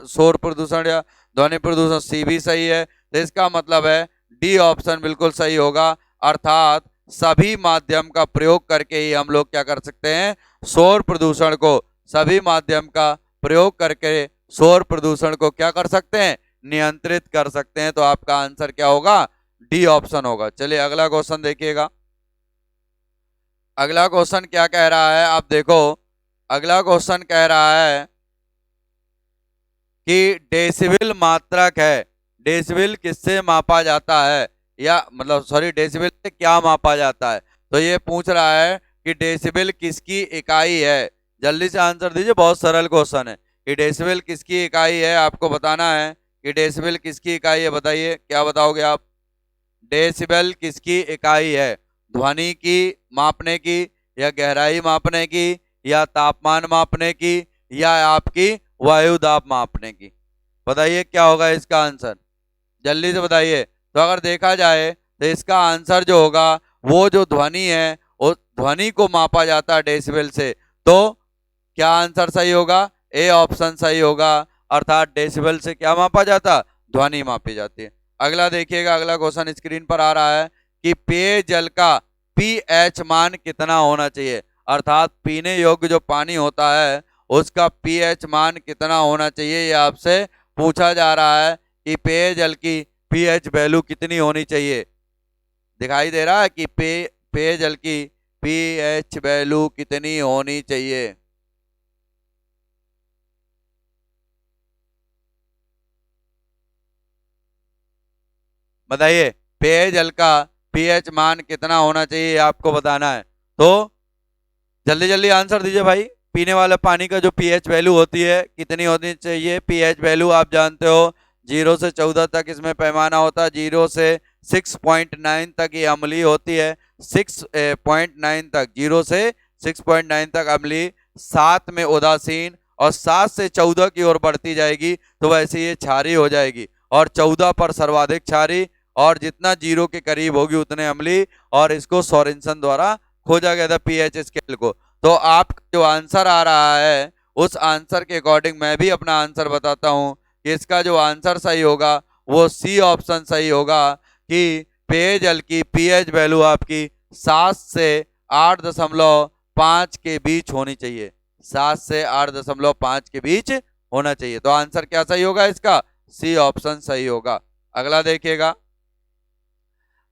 शोर प्रदूषण या ध्वनि प्रदूषण, सी भी सही है। तो इसका मतलब है डी ऑप्शन बिल्कुल सही होगा। अर्थात सभी माध्यम का प्रयोग करके ही हम लोग क्या कर सकते हैं, शोर प्रदूषण को, सभी माध्यम का प्रयोग करके शोर प्रदूषण को क्या कर सकते हैं, नियंत्रित कर सकते हैं। तो आपका आंसर क्या होगा, डी ऑप्शन होगा। चलिए अगला क्वेश्चन देखिएगा। अगला क्वेश्चन क्या कह रहा है, आप देखो। अगला क्वेश्चन कह रहा है कि डेसिबल मात्रक है। डेसिबल किससे मापा जाता है, या मतलब सॉरी, डेसिबल से क्या मापा जाता है। तो ये पूछ रहा है कि डेसिबल किसकी इकाई है। जल्दी से आंसर दीजिए, बहुत सरल क्वेश्चन है कि डेसिबल किसकी इकाई है, आपको बताना है कि डेसिबल किसकी इकाई है। बताइए क्या बताओगे आप, डेसिबल किसकी इकाई है, ध्वनि की मापने की, या गहराई मापने की, या तापमान मापने की, या आपकी वायु दाब मापने की। बताइए क्या होगा इसका आंसर, जल्दी से बताइए। तो अगर देखा जाए तो इसका आंसर जो होगा, वो जो ध्वनि है उस ध्वनि को मापा जाता है डेसिबल से। तो क्या आंसर सही होगा, ए ऑप्शन सही होगा। अर्थात डेसिबल से क्या मापा जाता, ध्वनि मापी जाती है। अगला देखिएगा, अगला क्वेश्चन स्क्रीन पर आ रहा है कि पेयजल का पीएच मान कितना होना चाहिए। अर्थात पीने योग्य जो पानी होता है उसका पीएच मान कितना होना चाहिए, ये आपसे पूछा जा रहा है कि पेयजल की पीएच वैल्यू कितनी होनी चाहिए। दिखाई दे रहा है कि पेयजल की पीएच वैल्यू कितनी होनी चाहिए। बताइए, पेयजल का पीएच मान कितना होना चाहिए, आपको बताना है। तो जल्दी जल्दी आंसर दीजिए भाई। पीने वाले पानी का जो पीएच वैल्यू होती है कितनी होनी चाहिए, पीएच वैल्यू आप जानते हो 0 से 14 तक इसमें पैमाना होता है, 0 से 6.9 तक ये अम्लीय होती है, 6.9 तक, 0 से 6.9 तक अम्लीय, 7 में उदासीन, और 7 से 14 की ओर बढ़ती जाएगी तो वैसे ये क्षारीय हो जाएगी, और 14 पर सर्वाधिक क्षारीय, और जितना 0 के करीब होगी उतने अम्लीय, और इसको सोरेनसन द्वारा खोजा गया था पीएच स्केल को। तो आपका जो आंसर आ रहा है उस आंसर के अकॉर्डिंग मैं भी अपना आंसर बताता हूं कि इसका जो आंसर सही होगा वो सी ऑप्शन सही होगा, कि पेयजल की पीएच वैल्यू आपकी 7 से 8.5 के बीच होनी चाहिए, 7 से 8.5 के बीच होना चाहिए। तो आंसर क्या सही होगा इसका? सी ऑप्शन सही होगा। अगला देखिएगा,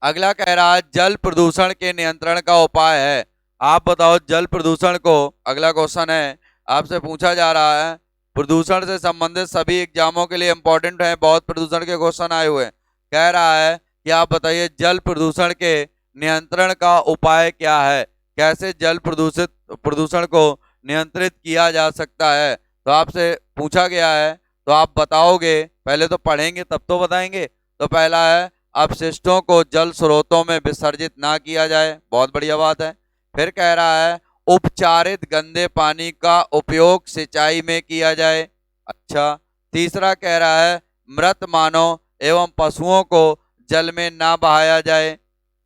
अगला कह रहा है जल प्रदूषण के नियंत्रण का उपाय है, आप बताओ जल प्रदूषण को, अगला क्वेश्चन है आपसे पूछा जा रहा है, प्रदूषण से संबंधित सभी एग्जामों के लिए इंपॉर्टेंट है, बहुत प्रदूषण के क्वेश्चन आए हुए हैं। कह रहा है कि आप बताइए जल प्रदूषण के नियंत्रण का उपाय क्या है, कैसे जल प्रदूषण को नियंत्रित किया जा सकता है। तो आपसे पूछा गया है तो आप बताओगे, पहले तो पढ़ेंगे तब तो बताएंगे। तो पहला है अपशिष्टों को जल स्रोतों में विसर्जित ना किया जाए, बहुत बढ़िया बात है। फिर कह रहा है उपचारित गंदे पानी का उपयोग सिंचाई में किया जाए, अच्छा। तीसरा कह रहा है मृत मानव एवं पशुओं को जल में ना बहाया जाए,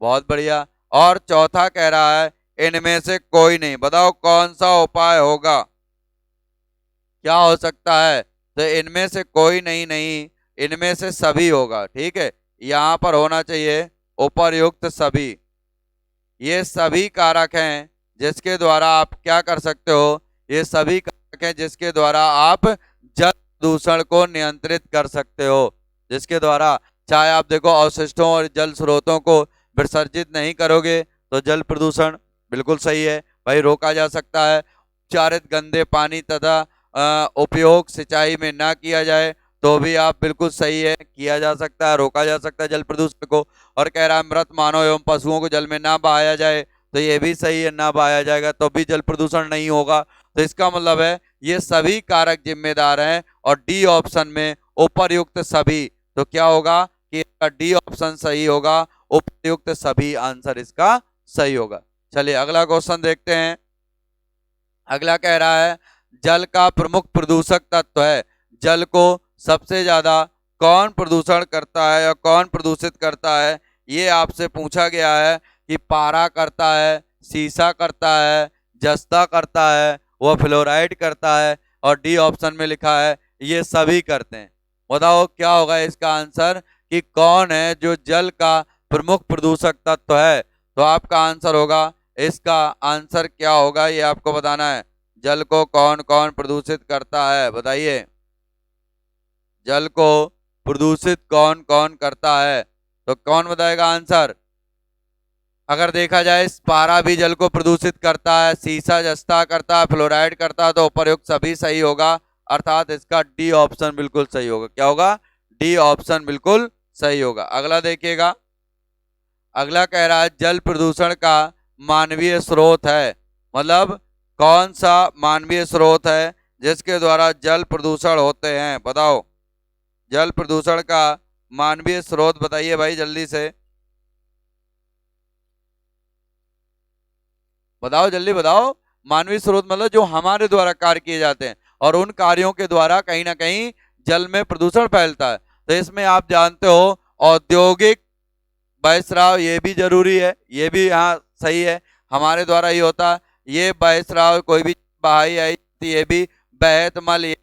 बहुत बढ़िया। और चौथा कह रहा है इनमें से कोई नहीं, बताओ कौन सा उपाय होगा, क्या हो सकता है? तो इनमें से कोई नहीं, नहीं इनमें से सभी होगा, ठीक है, यहां पर होना चाहिए उपर्युक्त सभी। ये सभी कारक हैं जिसके द्वारा आप क्या कर सकते हो, ये सभी कारक हैं जिसके द्वारा आप जल प्रदूषण को नियंत्रित कर सकते हो, जिसके द्वारा चाहे आप देखो अवशिष्टों और जल स्रोतों को विसर्जित नहीं करोगे तो जल प्रदूषण बिल्कुल सही है भाई, रोका जा सकता है। उपचारित गंदे पानी तथा उपयोग सिंचाई में ना किया जाए तो भी आप बिल्कुल सही है, किया जा सकता है, रोका जा सकता है जल प्रदूषण को। और कह रहा है मृत मानव एवं पशुओं को जल में ना बहाया जाए, तो ये भी सही है, ना बहाया जाएगा तो भी जल प्रदूषण नहीं होगा। तो इसका मतलब है ये सभी कारक जिम्मेदार हैं, और डी ऑप्शन में उपर्युक्त सभी, तो क्या होगा कि इसका डी ऑप्शन सही होगा, उपर्युक्त सभी आंसर इसका सही होगा। चलिए अगला क्वेश्चन देखते हैं। अगला कह रहा है जल का प्रमुख प्रदूषक तत्व है, जल को सबसे ज्यादा कौन प्रदूषण करता है या कौन प्रदूषित करता है, ये आपसे पूछा गया है कि पारा करता है, सीसा करता है, जस्ता करता है, वह फ्लोराइड करता है, और डी ऑप्शन में लिखा है ये सभी करते हैं। बताओ क्या होगा इसका आंसर, कि कौन है जो जल का प्रमुख प्रदूषक तत्व है। तो आपका आंसर होगा, इसका आंसर क्या होगा ये आपको बताना है, जल को कौन कौन प्रदूषित करता है, बताइए जल को प्रदूषित कौन कौन करता है, तो कौन बताएगा आंसर। अगर देखा जाए पारा भी जल को प्रदूषित करता है, सीसा जस्ता करता है, फ्लोराइड करता है, तो उपयुक्त सभी सही होगा, अर्थात इसका डी ऑप्शन बिल्कुल सही होगा। क्या होगा? डी ऑप्शन बिल्कुल सही होगा। अगला देखिएगा, अगला कह रहा है जल प्रदूषण का मानवीय स्रोत है, मतलब कौन सा मानवीय स्रोत है जिसके द्वारा जल प्रदूषण होते हैं, बताओ जल प्रदूषण का मानवीय स्रोत बताइए भाई जल्दी से, बताओ जल्दी बताओ। मानवीय स्रोत मतलब जो हमारे द्वारा कार्य किए जाते हैं और उन कार्यों के द्वारा कहीं ना कहीं जल में प्रदूषण फैलता है। तो इसमें आप जानते हो औद्योगिक बहिस्राव ये भी जरूरी है, ये भी यहाँ सही है, हमारे द्वारा ही होता है ये बहिस्राव, कोई भी बहाई आई ये भी बहत मल,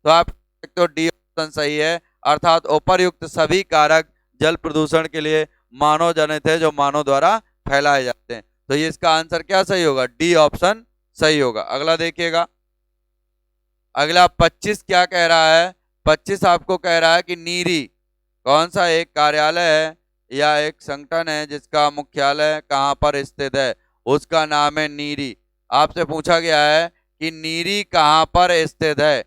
तो आप सकते हो डी ऑप्शन सही है, अर्थात उपर्युक्त सभी कारक जल प्रदूषण के लिए मानव जनित है, जो मानव द्वारा फैलाए जाते हैं। तो ये इसका आंसर क्या सही होगा? डी ऑप्शन सही होगा। अगला देखिएगा, अगला 25 क्या कह रहा है, 25 आपको कह रहा है कि नीरी कौन सा एक कार्यालय है या एक संगठन है जिसका मुख्यालय कहाँ पर स्थित है, उसका नाम है नीरी। आपसे पूछा गया है कि नीरी कहाँ पर स्थित है,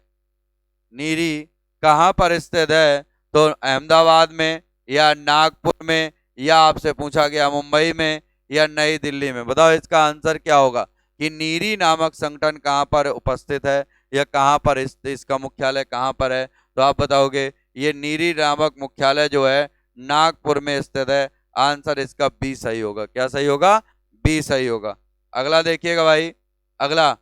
नीरी कहाँ पर स्थित है, तो अहमदाबाद में या नागपुर में, या आपसे पूछा गया मुंबई में या नई दिल्ली में, बताओ इसका आंसर क्या होगा कि नीरी नामक संगठन कहाँ पर उपस्थित है या कहाँ पर इसका मुख्यालय कहाँ पर है। तो आप बताओगे ये नीरी नामक मुख्यालय जो है नागपुर में स्थित है। आंसर इसका बी सही होगा। क्या सही होगा? बी सही होगा। अगला देखिएगा भाई, अगला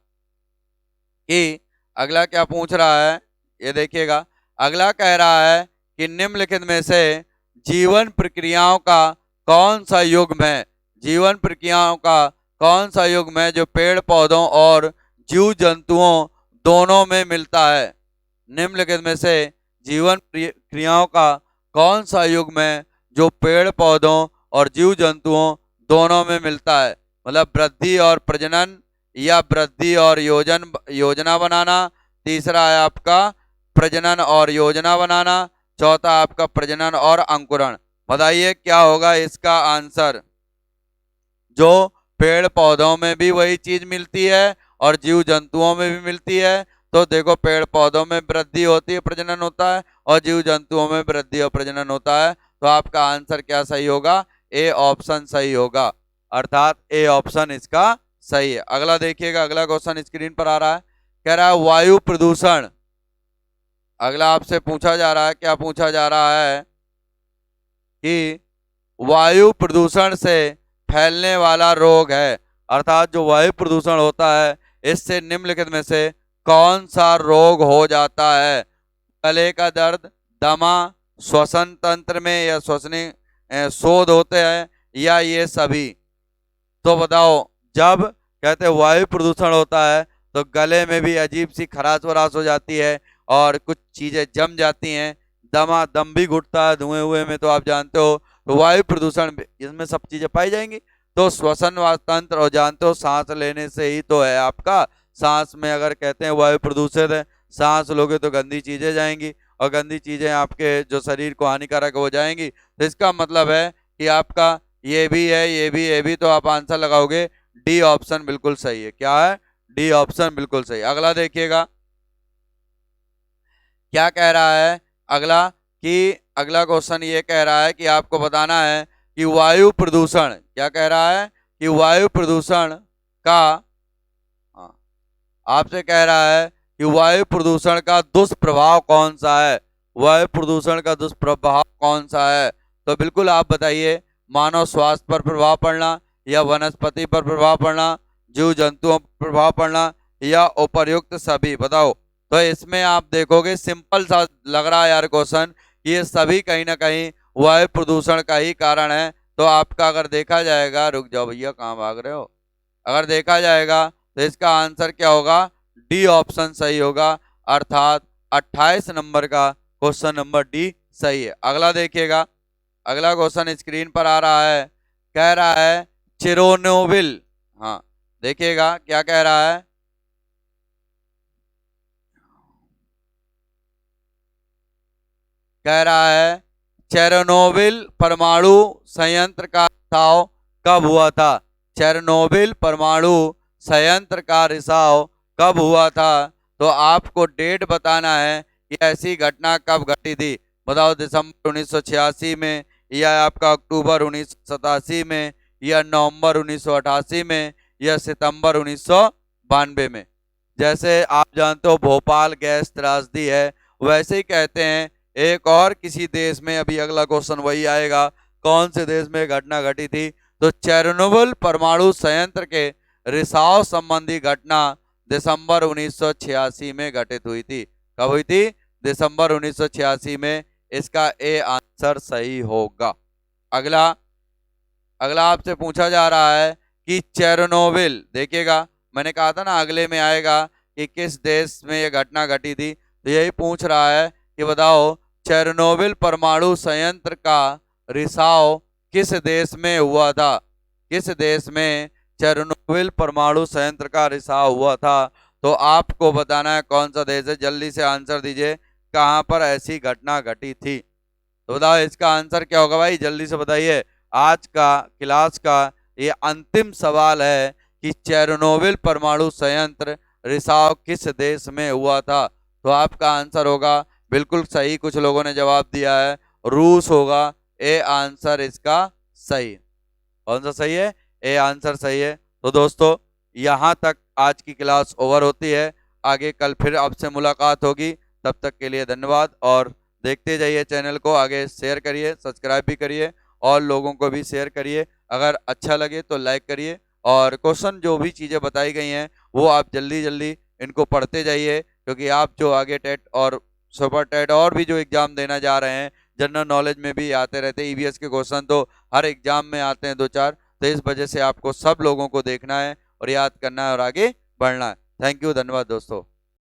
कि अगला क्या पूछ रहा है, ये देखिएगा। अगला कह रहा है कि निम्नलिखित में से जीवन प्रक्रियाओं का कौन सा युग्म है? जीवन प्रक्रियाओं का कौन सा युग्म है जो पेड़ पौधों और जीव जंतुओं दोनों में मिलता है? निम्नलिखित में से जीवन क्रियाओं का कौन सा युग्म है जो पेड़ पौधों और जीव जंतुओं दोनों में मिलता है? मतलब वृद्धि और प्रजनन, या वृद्धि और योजना बनाना। तीसरा है आपका प्रजनन और योजना बनाना। चौथा आपका प्रजनन और अंकुरण। बताइए क्या होगा इसका आंसर? जो पेड़ पौधों में भी वही चीज मिलती है और जीव जंतुओं में भी मिलती है। तो देखो, पेड़ पौधों में वृद्धि होती है, प्रजनन होता है, और जीव जंतुओं में वृद्धि और प्रजनन होता है। तो आपका आंसर क्या सही होगा? ए ऑप्शन सही होगा, अर्थात ए ऑप्शन इसका सही है। अगला देखिएगा, अगला क्वेश्चन स्क्रीन पर आ रहा है। कह रहा है वायु प्रदूषण। अगला आपसे पूछा जा रहा है, क्या पूछा जा रहा है कि वायु प्रदूषण से फैलने वाला रोग है, अर्थात जो वायु प्रदूषण होता है इससे निम्नलिखित में से कौन सा रोग हो जाता है? गले का दर्द, दमा, श्वसन तंत्र में या श्वसनीय शोध होते हैं, या ये सभी? तो बताओ, जब कहते हैं वायु प्रदूषण होता है तो गले में भी अजीब सी खराश वराश हो जाती है और कुछ चीजें जम जाती हैं, दम भी घुटता है धुएं हुए में, तो आप जानते हो। तो वायु प्रदूषण इसमें सब चीजें पाई जाएंगी। तो श्वसन तंत्र, और जानते हो सांस लेने से ही तो है आपका, सांस में अगर कहते हैं वायु प्रदूषित है, सांस लोगे तो गंदी चीजें जाएंगी, और गंदी चीजें आपके जो शरीर को हानिकारक हो जाएंगी। तो इसका मतलब है कि आपका ये भी है, ये भी, तो आप आंसर लगाओगे डी ऑप्शन बिल्कुल सही है। क्या है? डी ऑप्शन बिल्कुल सही। अगला देखिएगा क्या कह रहा है अगला, कि अगला क्वेश्चन ये कह रहा है कि आपको बताना है कि वायु प्रदूषण, क्या कह रहा है कि वायु प्रदूषण का, आपसे कह रहा है कि वायु प्रदूषण का दुष्प्रभाव कौन सा है? वायु प्रदूषण का दुष्प्रभाव कौन सा है? तो बिल्कुल आप बताइए। मानव स्वास्थ्य पर प्रभाव पड़ना, या वनस्पति पर प्रभाव पड़ना, जीव जंतुओं पर प्रभाव पड़ना, या उपर्युक्त सभी? बताओ। तो इसमें आप देखोगे सिंपल सा लग रहा है यार क्वेश्चन, ये सभी कहीं ना कहीं वायु प्रदूषण का ही कारण है। तो आपका अगर देखा जाएगा, रुक जाओ भैया कहाँ भाग रहे हो, अगर देखा जाएगा तो इसका आंसर क्या होगा? डी ऑप्शन सही होगा, अर्थात 28 नंबर का क्वेश्चन नंबर डी सही है। अगला देखिएगा, अगला क्वेश्चन स्क्रीन पर आ रहा है। कह रहा है चेरोनोबिल। हाँ, देखिएगा क्या कह रहा है। कह रहा है चेरोनोबिल परमाणु संयंत्र का रिसाव कब हुआ था? चेरोनोबिल परमाणु संयंत्र का रिसाव कब हुआ था? तो आपको डेट बताना है कि ऐसी घटना कब घटी थी। बताओ, दिसंबर 1986 में, या आपका अक्टूबर 1987 में, या नवंबर 1988 में, या सितंबर 1992 में। जैसे आप जानते हो भोपाल गैस त्रासदी है, वैसे ही कहते हैं एक और किसी देश में, अभी अगला क्वेश्चन वही आएगा, कौन से देश में घटना घटी थी? तो चेरनोबिल परमाणु संयंत्र के रिसाव संबंधी घटना दिसंबर 1986 में घटित हुई थी। कब हुई थी? दिसंबर 1986 में। इसका ए आंसर सही होगा। अगला, अगला आपसे पूछा जा रहा है कि चेरनोबिल, देखिएगा मैंने कहा था ना अगले में आएगा कि किस देश में यह घटना घटी थी, तो यही पूछ रहा है कि बताओ चेरनोबिल परमाणु संयंत्र का रिसाव किस देश में हुआ था? किस देश में चेरनोबिल परमाणु संयंत्र का रिसाव हुआ था? तो आपको बताना है कौन सा देश है। जल्दी से आंसर दीजिए, कहां पर ऐसी घटना घटी थी? तो बताओ इसका आंसर क्या होगा भाई, जल्दी से बताइए। आज का क्लास का ये अंतिम सवाल है कि चेरनोबिल परमाणु संयंत्र रिसाव किस देश में हुआ था? तो आपका आंसर होगा बिल्कुल सही, कुछ लोगों ने जवाब दिया है रूस होगा। ए आंसर इसका सही। कौन सा सही है? ए आंसर सही है। तो दोस्तों यहाँ तक आज की क्लास ओवर होती है। आगे कल फिर आपसे मुलाकात होगी, तब तक के लिए धन्यवाद और देखते जाइए चैनल को, आगे शेयर करिए, सब्सक्राइब भी करिए और लोगों को भी शेयर करिए। अगर अच्छा लगे तो लाइक करिए, और क्वेश्चन जो भी चीज़ें बताई गई हैं वो आप जल्दी जल्दी इनको पढ़ते जाइए, क्योंकि आप जो आगे टेट और सुपर टेट और भी जो एग्जाम देना जा रहे हैं, जनरल नॉलेज में भी आते रहते हैं, ईवीएस के क्वेश्चन तो हर एग्जाम में आते हैं 2-4। तो इस वजह से आपको सब लोगों को देखना है और याद करना है और आगे बढ़ना है। थैंक यू, धन्यवाद दोस्तों।